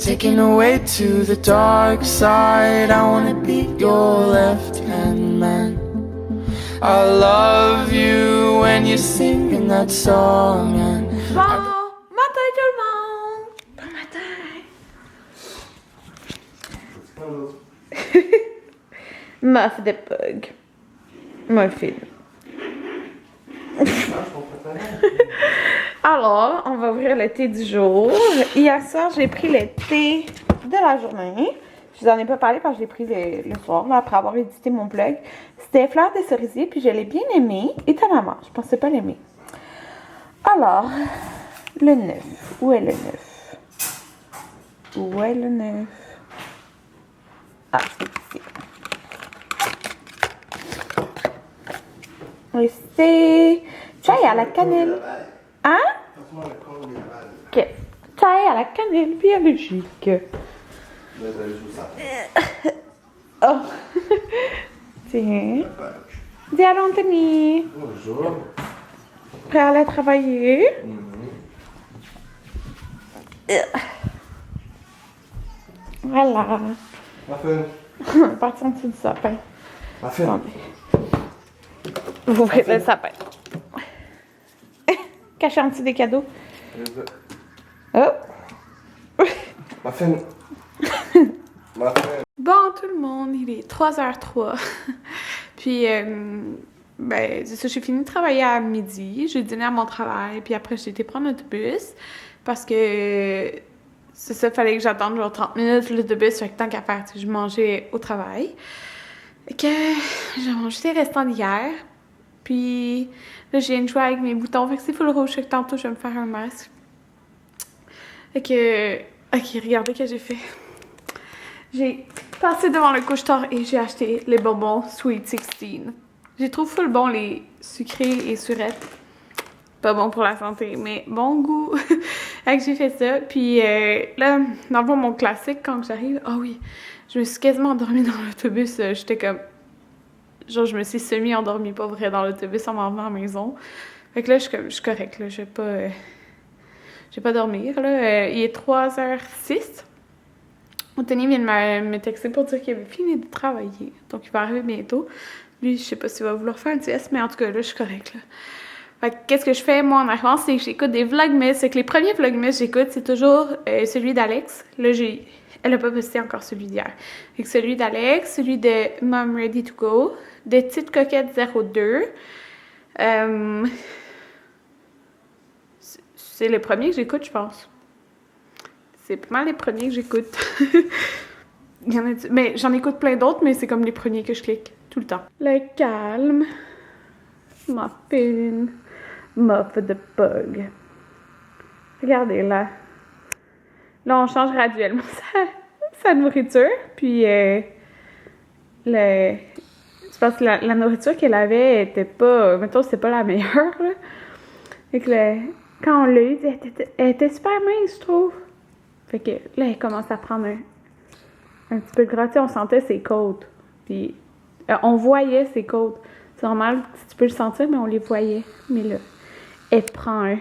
taken away to the dark side. I wanna be your left-hand man. I love you when you're singing that song. And bon matin tout le monde! Bon matin! Muff de pug. Muffin. Alors, on va ouvrir le thé du jour. Hier soir, j'ai pris le thé de la journée. Je vous en ai pas parlé parce que je l'ai pris le soir, là, après avoir édité mon blog. C'était fleur de cerisier, puis je l'ai bien aimé, étonnamment. Je pensais pas l'aimer. Alors, le 9. Où est le 9? Où est le 9? Ah, c'est ici. Et c'est chai à la cannelle. Hein? Ok. Chai à la cannelle biologique. Oh. Tiens. Dis à Anthony. Bonjour. Prêt à aller travailler? Voilà. Parfait. Parti en dessous du sapin. Parfait. Vous ouvrez le sapin. Caché en dessous des cadeaux. Oh! Parfait. Parfait. Bon, tout le monde, il est 3h03. Puis, ben, c'est ça, j'ai fini de travailler à midi. J'ai dîné à mon travail. Puis après, j'ai été prendre l'autobus. Parce que, c'est ça, fallait que j'attende genre 30 minutes l'autobus. Fait que tant qu'à faire, je mangeais au travail. Fait que, j'ai mangé des restants d'hier. Puis, là, je viens de jouer avec mes boutons. Fait que c'est full rouge. Fait que tantôt, je vais me faire un masque. Fait que, ok, regardez ce que j'ai fait. J'ai passé devant le couche-tard et j'ai acheté les bonbons Sweet 16. J'ai trouvé full bon les sucrés et surettes. Pas bon pour la santé, mais bon goût. Fait que j'ai fait ça. Puis là, dans le fond, mon classique, quand j'arrive, ah oui, je me suis quasiment endormie dans l'autobus. J'étais comme, genre, je me suis semi-endormie, pas vrai, dans l'autobus en m'en venant à la maison. Fait que là, je suis correcte, là, je vais pas dormir, là. Il est 3h06. Anthony vient de me texter pour dire qu'il avait fini de travailler. Donc, il va arriver bientôt. Lui, je sais pas s'il va vouloir faire un sieste, mais en tout cas, là, je suis correcte, là. Fait que, qu'est-ce que je fais, moi, en avance, c'est que j'écoute des vlogmas. C'est que les premiers vlogmas que j'écoute, c'est toujours celui d'Alex. Là, elle a pas posté encore celui d'hier. Fait que celui d'Alex, celui de Mom Ready to Go, de Petite Coquette 02. C'est le premier que j'écoute, je pense. C'est pas mal les premiers que j'écoute. Il y en a, mais j'en écoute plein d'autres, mais c'est comme les premiers que je clique tout le temps. Le calme. Muffin. Muff de pug. Regardez là. Là, on change graduellement sa nourriture. Puis, je pense que la nourriture qu'elle avait était pas. Mettons, c'était pas la meilleure, là. Fait que quand on l'a eu, elle était super mince, je trouve. Fait que là, elle commence à prendre un petit peu de gras. Tu sais, on sentait ses côtes. Puis, on voyait ses côtes. C'est normal, tu peux le sentir, mais on les voyait. Mais là, elle prend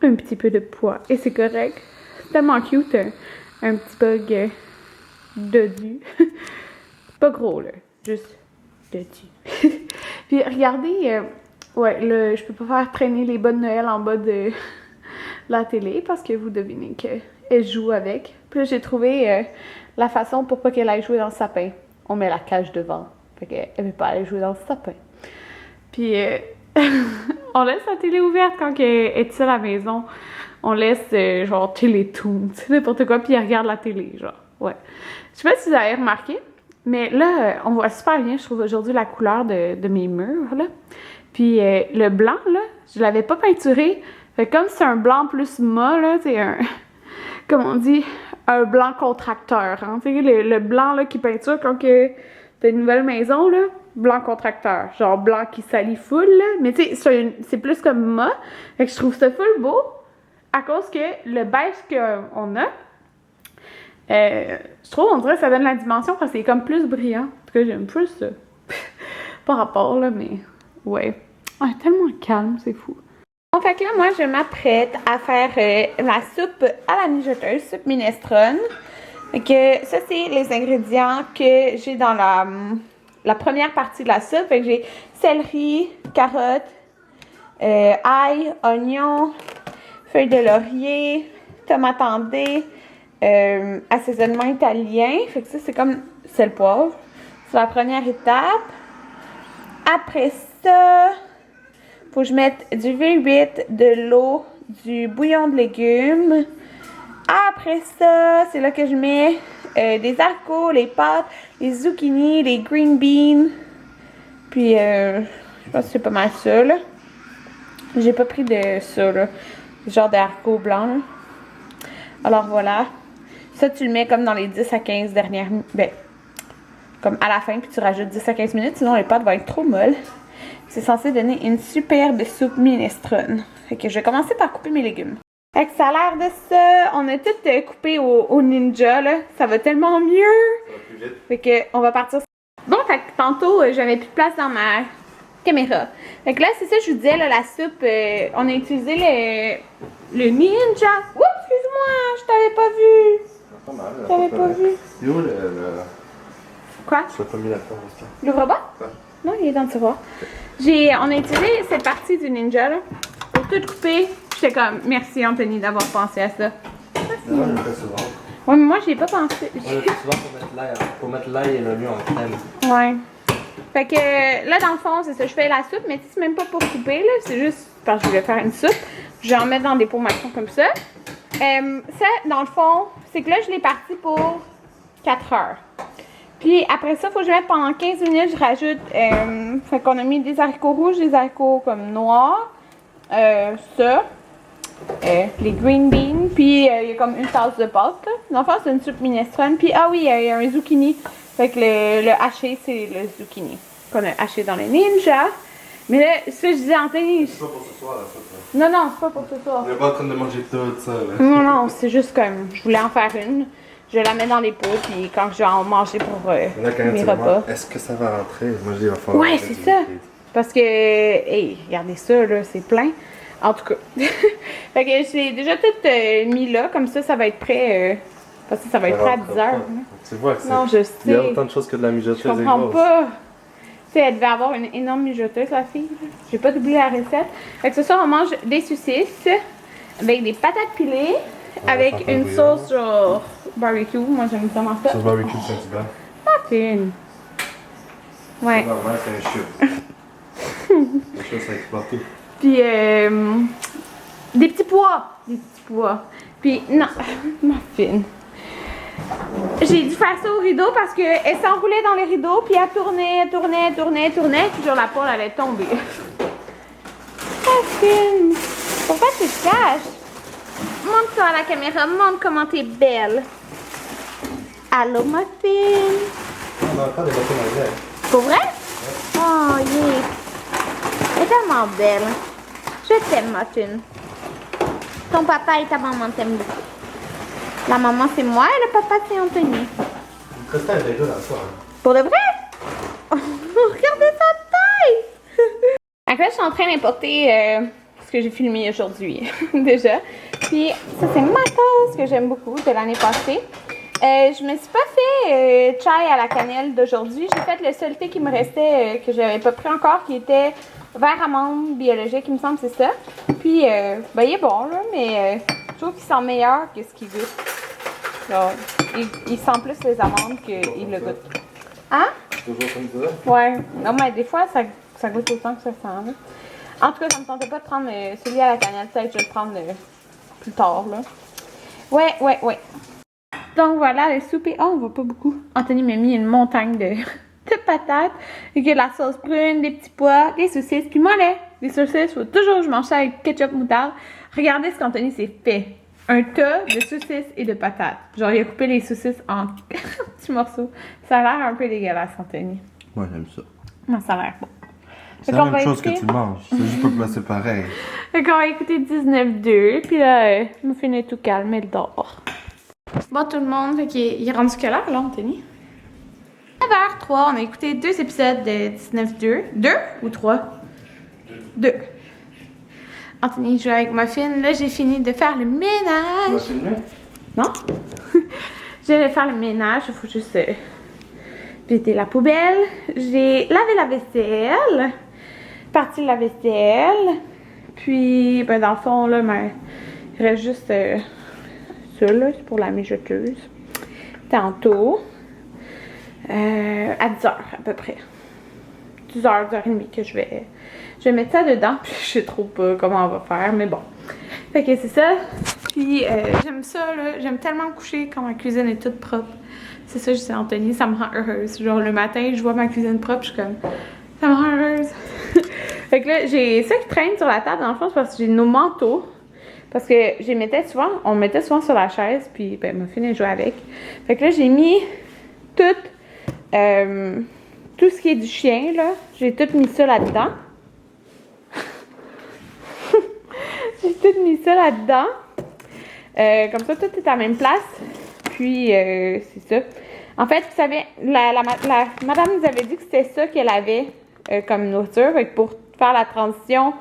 un petit peu de poids. Et c'est correct. C'est tellement cute, un petit bug dodu. Pas gros, là. Juste dodu. Puis, regardez, ouais, là, je peux pas faire traîner les bas de Noël en bas de la télé parce que vous devinez qu'elle joue avec. Puis là, j'ai trouvé la façon pour pas qu'elle aille jouer dans le sapin. On met la cage devant. Fait qu'elle veut pas aller jouer dans le sapin. Puis on laisse la télé ouverte quand elle est seule à la maison. On laisse genre Télétoon, tu sais, n'importe quoi, puis elle regarde la télé, genre. Ouais. Je sais pas si vous avez remarqué, mais là, on voit super bien, je trouve, aujourd'hui, la couleur de mes murs, là. Puis le blanc, là, je l'avais pas peinturé. Fait comme c'est un blanc plus mat, là, c'est un, comme on dit, un blanc contracteur, hein, tu sais, le blanc, là, qui peinture quand que t'as une nouvelle maison, là, blanc contracteur, genre blanc qui salit full, là, mais tu sais, c'est plus comme mat, fait que je trouve ça full beau, à cause que le beige qu'on a, je trouve, on dirait que ça donne la dimension, parce que c'est comme plus brillant, en tout cas, j'aime plus ça, par rapport, là, mais, ouais, tellement calme, c'est fou. On Bon, fait que là, moi, je m'apprête à faire la soupe à la mijoteuse, soupe minestrone. Fait que ça, c'est les ingrédients que j'ai dans la première partie de la soupe. Fait que j'ai céleri, carottes, ail, oignon, feuilles de laurier, tomate endée, assaisonnement italien. Fait que ça, c'est comme sel poivre. C'est la première étape. Après ça, faut que je mette du V8, de l'eau, du bouillon de légumes. Après ça, c'est là que je mets des haricots, les pâtes, les zucchini, les green beans. Puis, je pense que c'est pas mal ça, là. J'ai pas pris de ça, là. Genre de haricots blancs, là. Alors, voilà. Ça, tu le mets comme dans les 10 à 15 dernières minutes. Ben, comme à la fin, puis tu rajoutes 10 à 15 minutes, sinon les pâtes vont être trop molles. C'est censé donner une superbe soupe minestrone. Fait que je vais commencer par couper mes légumes. Fait que ça a l'air de ça. On a tout coupé au ninja, là. Ça va tellement mieux. Ça va plus vite. Fait que on va partir. Bon, fait que tantôt, j'avais plus de place dans ma caméra. Fait que là, c'est ça, je vous disais, là, la soupe, on a utilisé le ninja. Oups, excuse-moi, je t'avais pas vu. Pas mal. Je t'avais pas vu. Et où le. Quoi? Je l'ai pas mis la porte aussi. L'ouvre-bas? Ouais. Non, il est dans le tiroir. On a utilisé cette partie du ninja, là, pour tout couper. J'étais comme, merci Anthony d'avoir pensé à ça. Non, je le fais souvent. Ouais, mais moi, j'y ai pas pensé. On le fait souvent pour mettre l'ail et l'oignon en crème. Ouais. Fait que là, dans le fond, c'est ça. Je fais la soupe, mais c'est même pas pour couper, là. C'est juste parce que je vais faire une soupe. Je vais en mettre dans des pots maçons comme ça. Ça, dans le fond, c'est que là, je l'ai parti pour 4 heures. Puis après ça, il faut que je mette pendant 15 minutes, je rajoute. Fait qu'on a mis des haricots rouges, des haricots comme noirs. Ça. Les green beans, puis il y a comme une tasse de pâte. Dans le fond, c'est une soupe minestrone. Puis, ah oui, il y a un zucchini. Fait que le haché, c'est le zucchini qu'on a haché dans le ninja. Mais là, ça, je disais, Anthony. C'est pas pour ce soir, la soupe. Non, non, c'est pas pour ce soir. On n'est pas en train de manger tout ça, là. Non, non, c'est juste comme. Je voulais en faire une. Je la mets dans les pots, puis quand je vais en manger pour Là, quand même, mes tu vas repas. voir, est-ce que ça va rentrer? Moi, je dis, il va falloir. Ouais, c'est ça. Parce que, hey, regardez ça, là, c'est plein. En tout cas. Fait que je l'ai déjà tout mis là, comme ça va être prêt. Parce que ça va être prêt à 10 heures. Tu vois que c'est. Non, je Il y a sais. autant de choses que de la mijoteuse Je et comprends grosse. pas. Tu sais, elle devait avoir une énorme mijoteuse, la fille. J'ai pas oublié la recette. Fait que ce soir, on mange des saucisses avec des patates pilées, avec faire un une bouillon. sauce genre barbecue. Moi, j'aime vraiment ça. Sauce barbecue de Saint-Hubert. Pas fine. Ouais. Normalement, c'est un chute. La chose, ça exporte tout. Puis, des petits pois. Des petits pois. Puis, non, ma fine. J'ai dû faire ça au rideau parce qu'elle s'enroulait dans les rideaux, puis elle tournait. Toujours la poêle allait tomber. Ma fine. Pourquoi tu te caches? Montre-toi à la caméra, montre comment t'es belle. Allô, ma fine. On a encore des bâtons anglais. Pour vrai? Oh, yeah. Elle est tellement belle. Je t'aime, ma fine. Ton papa et ta maman t'aiment beaucoup. La maman, c'est moi et le papa, c'est Anthony. Tristan est déjà dans le soir. Pour de vrai? Regardez sa taille! Donc là, je suis en train d'importer ce que j'ai filmé aujourd'hui, déjà. Puis, ça, c'est ma tasse que j'aime beaucoup de l'année passée. Je me suis pas fait chai à la cannelle d'aujourd'hui. J'ai fait le seul thé qui me restait, que j'avais pas pris encore, qui était vert amande biologique, il me semble, c'est ça. Puis, ben, il est bon, là, mais je trouve qu'il sent meilleur que ce qu'il goûte. Genre, il sent plus les amandes qu'il le goûte. Hein? Toujours comme ça. Ouais. Non, mais des fois, ça goûte autant que ça sent, là. En tout cas, ça me tentait pas de prendre celui à la cannelle. Peut-être que je vais le prendre plus tard, là. Ouais. Donc voilà, le souper. Oh, on voit pas beaucoup. Anthony m'a mis une montagne de patates. Et que la sauce brune, des petits pois, des saucisses. Puis moi, là, les saucisses, faut toujours que je mange ça avec ketchup moutarde. Regardez ce qu'Anthony s'est fait. Un tas de saucisses et de patates. Genre, il a coupé les saucisses en petits morceaux. Ça a l'air un peu dégueulasse, Anthony. Moi, j'aime ça. Non, ça a l'air bon. C'est la même chose que tu manges. C'est juste pas placé pareil. Fait qu'on va écouter 19-2. Puis là, Muffin est tout calme, elle dort. Bon, tout le monde, fait qu'il est rendu quelle heure, là, Anthony? 9h03, on a écouté 2 épisodes de 19-2. 2 ou 3? 2. Anthony joue avec Muffin. Là, j'ai fini de faire le Tu vas ménage. filmer? Non? Je vais faire le ménage. Il faut juste vider la poubelle. J'ai lavé la vaisselle. Parti la vaisselle. Puis, ben, dans le fond, là, ben, il reste juste ça, là. C'est pour la mijoteuse. Tantôt. À 10h à peu près. 10h, 10h30 que je vais mettre ça dedans. Puis je sais trop pas comment on va faire, mais bon. Fait que c'est ça. Puis j'aime ça, là. J'aime tellement me coucher quand ma cuisine est toute propre. C'est ça, je dis à Anthony, ça me rend heureuse. Genre le matin, je vois ma cuisine propre, je suis comme, ça me rend heureuse. Fait que là, j'ai ça qui traîne sur la table, dans le fond, c'est parce que j'ai nos manteaux. Parce que on mettait souvent sur la chaise, puis ben, Muffin a joué avec. Fait que là, j'ai mis tout ce qui est du chien, là. J'ai tout mis ça là-dedans. J'ai tout mis ça là-dedans. Comme ça, tout est à la même place. Puis, c'est ça. En fait, vous savez, la madame nous avait dit que c'était ça qu'elle avait comme nourriture. Fait que pour faire la transition,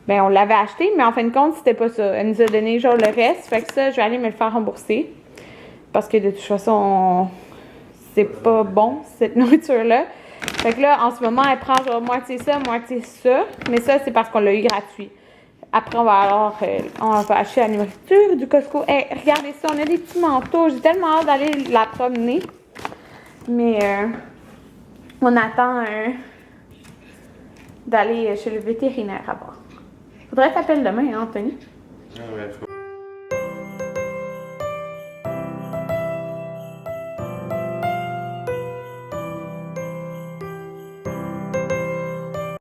ben, on l'avait acheté, mais en fin de compte, c'était pas ça. Elle nous a donné genre le reste. Fait que ça, je vais aller me le faire rembourser. Parce que de toute façon, c'est pas bon, cette nourriture-là. Fait que là, en ce moment, elle prend genre moitié ça. Mais ça, c'est parce qu'on l'a eu gratuit. Après, on va acheter la nourriture du Costco. Hey, regardez ça, on a des petits manteaux. J'ai tellement hâte d'aller la promener. Mais on attend d'aller chez le vétérinaire à voir. Faudrait t'appeler demain, hein, Anthony? Ah ouais, faut